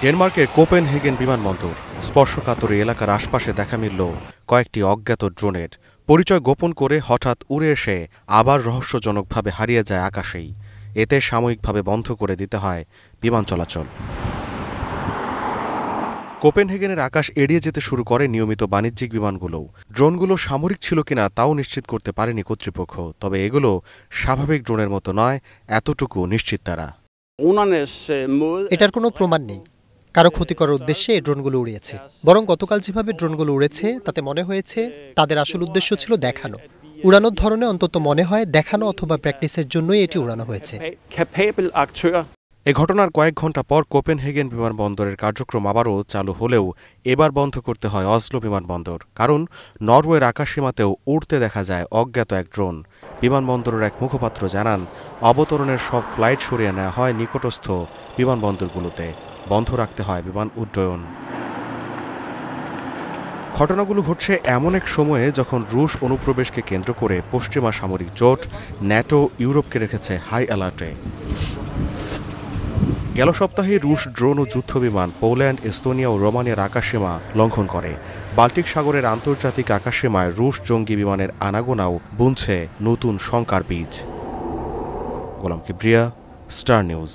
ডেনমার্কের কোপেনহেগেন বিমানবন্দর স্পর্শকাতরে এলাকার আশপাশে দেখা মিলল কয়েকটি অজ্ঞাত ড্রোনের। পরিচয় গোপন করে হঠাৎ উড়ে এসে আবার রহস্যজনকভাবে হারিয়ে যায় আকাশেই। এতে সাময়িকভাবে বন্ধ করে দিতে হয় বিমান চলাচল। কোপেনহেগেনের আকাশ এড়িয়ে যেতে শুরু করে নিয়মিত বাণিজ্যিক বিমানগুলোও। ড্রোনগুলো সামরিক ছিল কিনা তাও নিশ্চিত করতে পারেনি কর্তৃপক্ষ, তবে এগুলো স্বাভাবিক ড্রোনের মতো নয়, এতটুকু নিশ্চিত তারা। এটার কোনো প্রমাণ নেই কারো ক্ষতি করার উদ্দেশ্যে এই ড্রোনগুলো উড়িয়েছে। বরং গতকাল যেভাবে ড্রোনগুলো উড়েছে তাতে মনে হয়েছে তাদের আসল উদ্দেশ্য ছিল দেখানো। উড়ানোর ধরনে অন্তত মনে হয় দেখানো অথবা প্র্যাকটিসের জন্যই এটি উড়ানো হয়েছে। এ ঘটনার কয়েক ঘণ্টা পর কোপেনহেগেন বিমানবন্দরের কার্যক্রম আবারও চালু হলেও এবার বন্ধ করতে হয় অসলো বিমানবন্দর, কারণ নরওয়ের আকাশসীমাতেও উড়তে দেখা যায় অজ্ঞাত এক ড্রোন। বিমানবন্দরের এক মুখপাত্র জানান, অবতরণের সব ফ্লাইট সরিয়ে নেওয়া হয় নিকটস্থ বিমানবন্দরগুলোতে, বন্ধ রাখতে হয় বিমান উড্ডয়ন। ঘটনাগুলো ঘটছে এমন এক সময়ে যখন রুশ অনুপ্রবেশকে কেন্দ্র করে পশ্চিমা সামরিক জোট ন্যাটো ইউরোপকে রেখেছে হাই অ্যালার্টে। গেল সপ্তাহে রুশ ড্রোন ও যুদ্ধবিমান পোল্যান্ড, এস্তোনিয়া ও রোমানিয়ার আকাশসীমা লঙ্ঘন করে। বাল্টিক সাগরের আন্তর্জাতিক আকাশসীমায় রুশ জঙ্গি বিমানের আনাগোনাও বুনছে নতুন শঙ্কার বীজ। গোলাম কিবরিয়া, স্টার নিউজ।